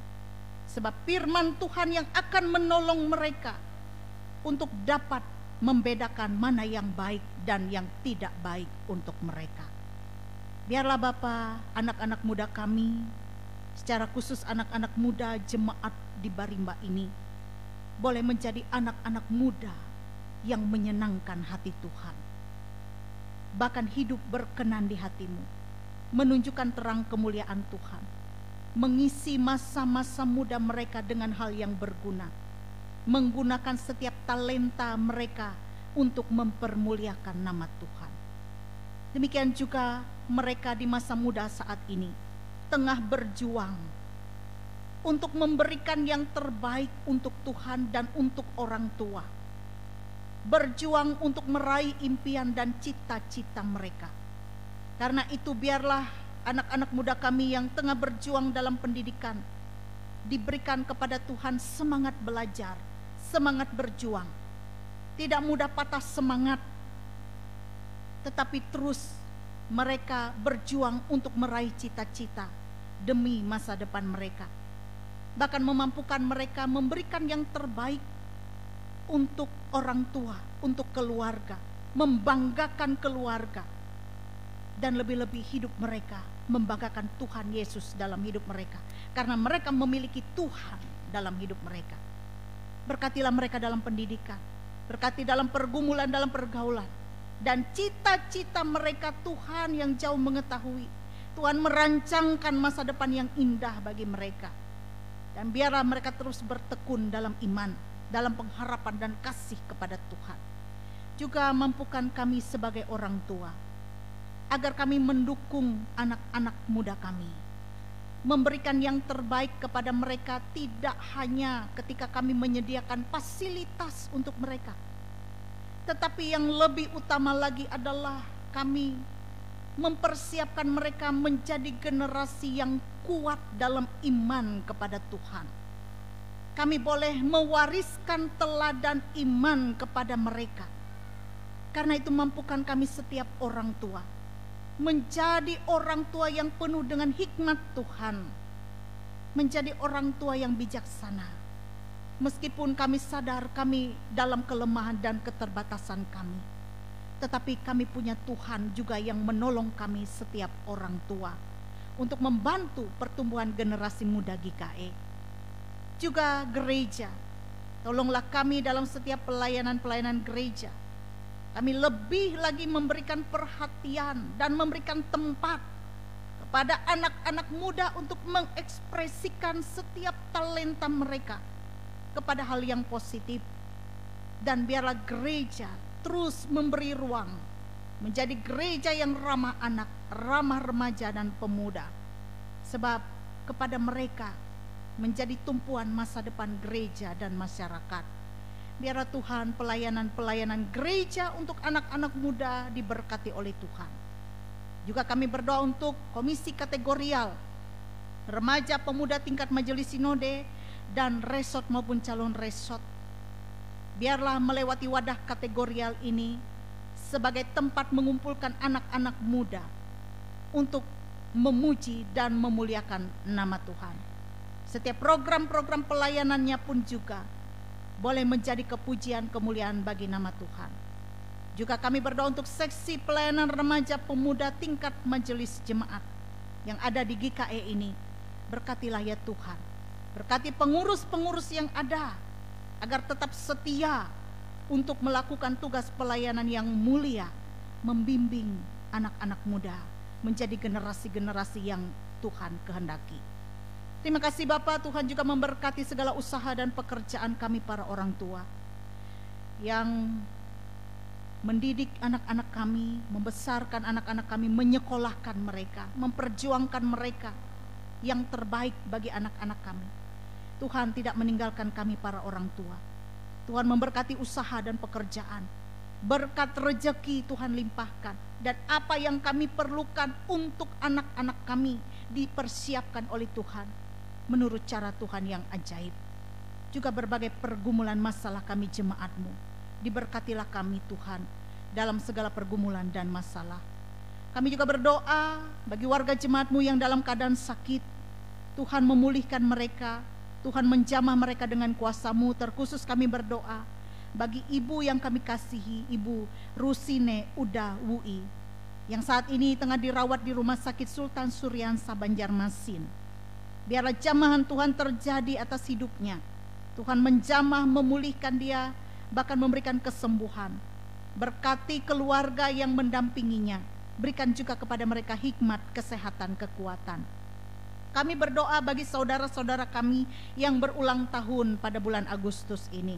Sebab firman Tuhan yang akan menolong mereka untuk dapat membedakan mana yang baik dan yang tidak baik untuk mereka. Biarlah Bapa, anak-anak muda kami, secara khusus anak-anak muda jemaat di Barimba ini, boleh menjadi anak-anak muda yang menyenangkan hati Tuhan. Bahkan hidup berkenan di hati-Mu, menunjukkan terang kemuliaan Tuhan, mengisi masa-masa muda mereka dengan hal yang berguna, menggunakan setiap talenta mereka untuk mempermuliakan nama Tuhan. Demikian juga mereka di masa muda saat ini tengah berjuang untuk memberikan yang terbaik untuk Tuhan dan untuk orang tua. Berjuang untuk meraih impian dan cita-cita mereka. Karena itu biarlah anak-anak muda kami yang tengah berjuang dalam pendidikan diberikan kepada Tuhan semangat belajar, semangat berjuang. Tidak mudah patah semangat, tetapi terus mereka berjuang untuk meraih cita-cita demi masa depan mereka. Bahkan memampukan mereka memberikan yang terbaik untuk orang tua, untuk keluarga, membanggakan keluarga, dan lebih-lebih hidup mereka membanggakan Tuhan Yesus dalam hidup mereka, karena mereka memiliki Tuhan dalam hidup mereka. Berkatilah mereka dalam pendidikan, berkati dalam pergumulan, dalam pergaulan, dan cita-cita mereka Tuhan yang jauh mengetahui. Tuhan merancangkan masa depan yang indah bagi mereka, dan biarlah mereka terus bertekun dalam iman, dalam pengharapan dan kasih kepada Tuhan. Juga mampukan kami sebagai orang tua, agar kami mendukung anak-anak muda kami memberikan yang terbaik kepada mereka, tidak hanya ketika kami menyediakan fasilitas untuk mereka, tetapi yang lebih utama lagi adalah kami mempersiapkan mereka menjadi generasi yang kuat dalam iman kepada Tuhan. Kami boleh mewariskan teladan iman kepada mereka. Karena itu mampukan kami setiap orang tua menjadi orang tua yang penuh dengan hikmat Tuhan, menjadi orang tua yang bijaksana. Meskipun kami sadar kami dalam kelemahan dan keterbatasan kami, tetapi kami punya Tuhan juga yang menolong kami setiap orang tua untuk membantu pertumbuhan generasi muda GKE. Juga gereja, tolonglah kami dalam setiap pelayanan-pelayanan gereja. Kami lebih lagi memberikan perhatian dan memberikan tempat kepada anak-anak muda untuk mengekspresikan setiap talenta mereka kepada hal yang positif. Dan biarlah gereja terus memberi ruang menjadi gereja yang ramah anak, ramah remaja dan pemuda. Sebab kepada mereka menjadi tumpuan masa depan gereja dan masyarakat. Biarlah Tuhan pelayanan-pelayanan gereja untuk anak-anak muda diberkati oleh Tuhan. Juga kami berdoa untuk komisi kategorial, remaja pemuda tingkat majelis sinode, dan resort maupun calon resort. Biarlah melewati wadah kategorial ini sebagai tempat mengumpulkan anak-anak muda untuk memuji dan memuliakan nama Tuhan. Setiap program-program pelayanannya pun juga boleh menjadi kepujian kemuliaan bagi nama Tuhan. Juga kami berdoa untuk seksi pelayanan remaja pemuda tingkat majelis jemaat yang ada di GKE ini. Berkatilah ya Tuhan, berkati pengurus-pengurus yang ada agar tetap setia untuk melakukan tugas pelayanan yang mulia, membimbing anak-anak muda menjadi generasi-generasi yang Tuhan kehendaki. Terima kasih Bapak, Tuhan juga memberkati segala usaha dan pekerjaan kami para orang tua yang mendidik anak-anak kami, membesarkan anak-anak kami, menyekolahkan mereka, memperjuangkan mereka yang terbaik bagi anak-anak kami. Tuhan tidak meninggalkan kami para orang tua. Tuhan memberkati usaha dan pekerjaan. Berkat rejeki Tuhan limpahkan. Dan apa yang kami perlukan untuk anak-anak kami dipersiapkan oleh Tuhan menurut cara Tuhan yang ajaib. Juga berbagai pergumulan masalah kami jemaat-Mu, diberkatilah kami Tuhan dalam segala pergumulan dan masalah. Kami juga berdoa bagi warga jemaat-Mu yang dalam keadaan sakit. Tuhan memulihkan mereka, Tuhan menjamah mereka dengan kuasa-Mu. Terkhusus kami berdoa bagi ibu yang kami kasihi, Ibu Rusine Uda Wui, yang saat ini tengah dirawat di Rumah Sakit Sultan Suryansa Banjarmasin. Biarlah jamahan Tuhan terjadi atas hidupnya. Tuhan menjamah, memulihkan dia, bahkan memberikan kesembuhan. Berkati keluarga yang mendampinginya. Berikan juga kepada mereka hikmat, kesehatan, kekuatan. Kami berdoa bagi saudara-saudara kami yang berulang tahun pada bulan Agustus ini.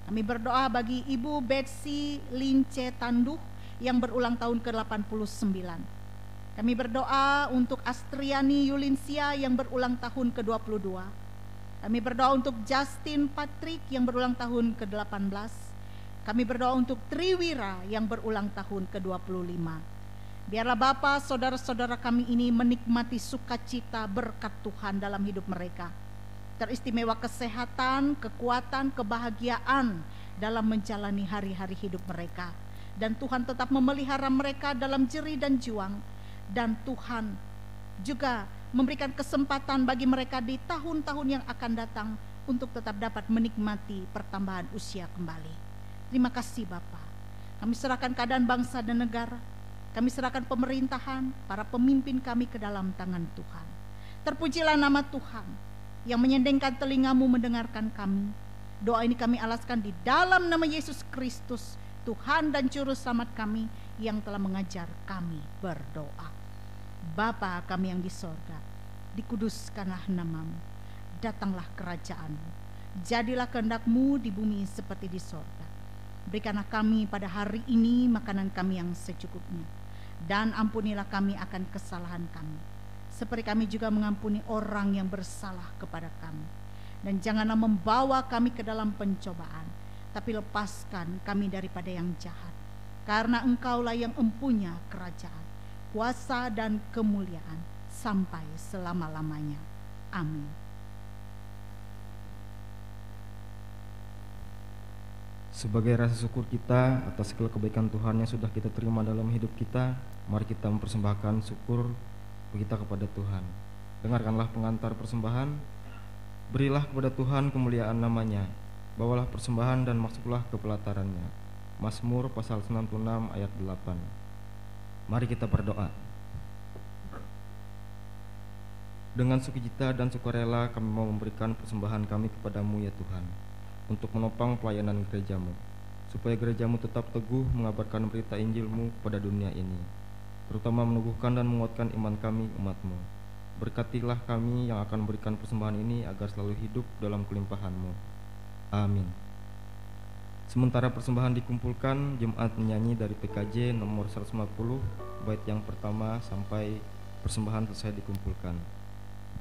Kami berdoa bagi Ibu Betsy Lince Tanduh yang berulang tahun ke-89. Kami berdoa untuk Astriani Yulinsia yang berulang tahun ke-22. Kami berdoa untuk Justin Patrick yang berulang tahun ke-18. Kami berdoa untuk Triwira yang berulang tahun ke-25. Biarlah Bapa, saudara-saudara kami ini menikmati sukacita berkat Tuhan dalam hidup mereka. Teristimewa kesehatan, kekuatan, kebahagiaan dalam menjalani hari-hari hidup mereka. Dan Tuhan tetap memelihara mereka dalam jerih dan juang. Dan Tuhan juga memberikan kesempatan bagi mereka di tahun-tahun yang akan datang untuk tetap dapat menikmati pertambahan usia kembali. Terima kasih Bapa. Kami serahkan keadaan bangsa dan negara, kami serahkan pemerintahan, para pemimpin kami ke dalam tangan Tuhan. Terpujilah nama Tuhan yang menyendengkan telingamu mendengarkan kami. Doa ini kami alaskan di dalam nama Yesus Kristus, Tuhan dan Juru Selamat kami yang telah mengajar kami berdoa. Bapa kami yang di sorga, dikuduskanlah namamu, datanglah kerajaanmu, jadilah kehendak-Mu di bumi seperti di sorga. Berikanlah kami pada hari ini makanan kami yang secukupnya, dan ampunilah kami akan kesalahan kami, seperti kami juga mengampuni orang yang bersalah kepada kami. Dan janganlah membawa kami ke dalam pencobaan, tapi lepaskan kami daripada yang jahat. Karena Engkaulah yang empunya kerajaan, kuasa dan kemuliaan sampai selama-lamanya. Amin. Sebagai rasa syukur kita atas segala kebaikan Tuhan yang sudah kita terima dalam hidup kita, mari kita mempersembahkan syukur kita kepada Tuhan. Dengarkanlah pengantar persembahan. Berilah kepada Tuhan kemuliaan namanya, bawalah persembahan dan masuklah ke pelatarannya. Mazmur pasal 96 ayat 8. Mari kita berdoa. Dengan sukacita dan sukarela kami mau memberikan persembahan kami kepadamu ya Tuhan, untuk menopang pelayanan gerejamu, supaya gerejamu tetap teguh mengabarkan berita Injil-Mu kepada dunia ini, terutama meneguhkan dan menguatkan iman kami umat-Mu. Berkatilah kami yang akan memberikan persembahan ini agar selalu hidup dalam kelimpahan-Mu. Amin. Sementara persembahan dikumpulkan, jemaat menyanyi dari PKJ nomor 150 bait yang pertama sampai persembahan selesai dikumpulkan.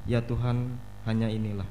Ya Tuhan, hanya inilah.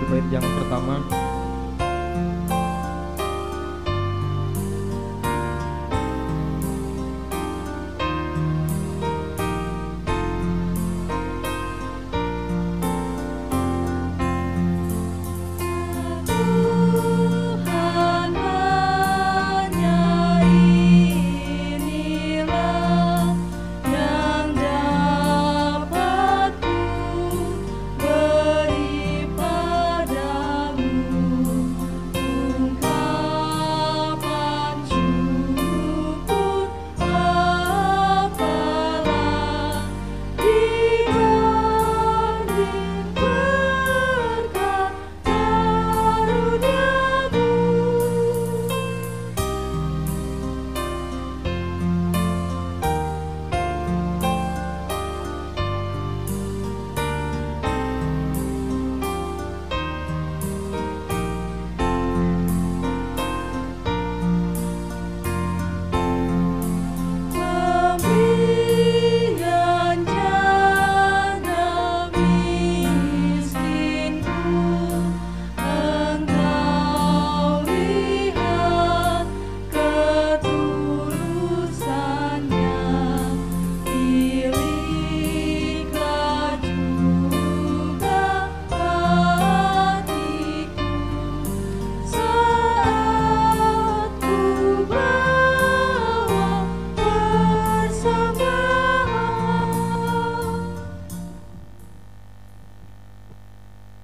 Bait yang pertama.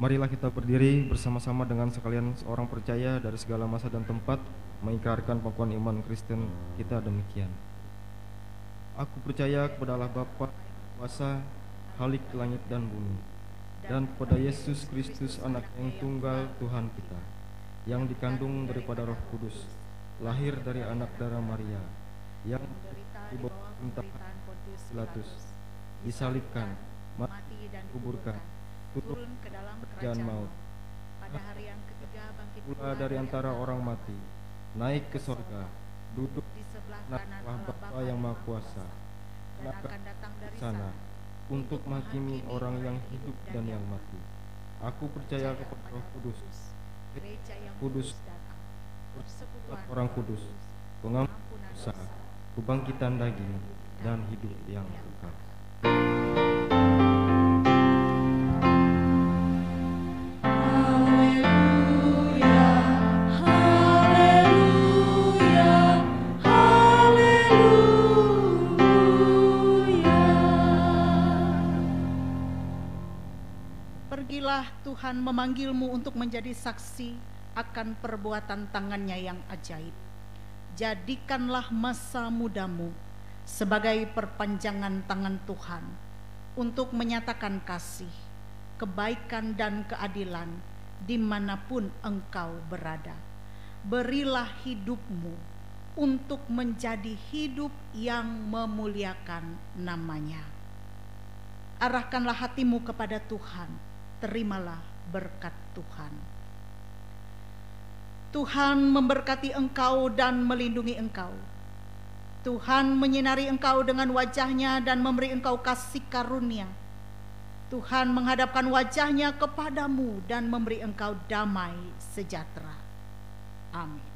Marilah kita berdiri bersama-sama dengan sekalian seorang percaya dari segala masa dan tempat mengikrarkan pengakuan iman Kristen kita demikian. Aku percaya kepada Allah Bapa kuasa, Khalik langit dan bumi, dan kepada Yesus Kristus anak yang tunggal Tuhan kita, yang dikandung daripada Roh Kudus, lahir dari anak darah Maria, yang di bawah pemerintahan Pilatus, disalibkan, mati dan dikuburkan, turun ke dalam kerajaan maut, pada hari yang ketiga bangkit pula dari antara orang mati, naik ke sorga, duduk di sebelah kanan Allah Bapa yang Maha Kuasa, dan akan datang dari sana untuk menghakimi orang yang hidup dan yang mati. Aku percaya kepada Roh Kudus, gereja yang kudus, persekutuan orang kudus, pengampunan dosa, kebangkitan daging, dan hidup yang kekal. Pergilah, Tuhan memanggilmu untuk menjadi saksi akan perbuatan tangannya yang ajaib. Jadikanlah masa mudamu sebagai perpanjangan tangan Tuhan untuk menyatakan kasih, kebaikan dan keadilan dimanapun engkau berada. Berilah hidupmu untuk menjadi hidup yang memuliakan namanya. Arahkanlah hatimu kepada Tuhan, terimalah berkat Tuhan. Tuhan memberkati engkau dan melindungi engkau. Tuhan menyinari engkau dengan wajah-Nya dan memberi engkau kasih karunia. Tuhan menghadapkan wajah-Nya kepadamu dan memberi engkau damai sejahtera. Amin.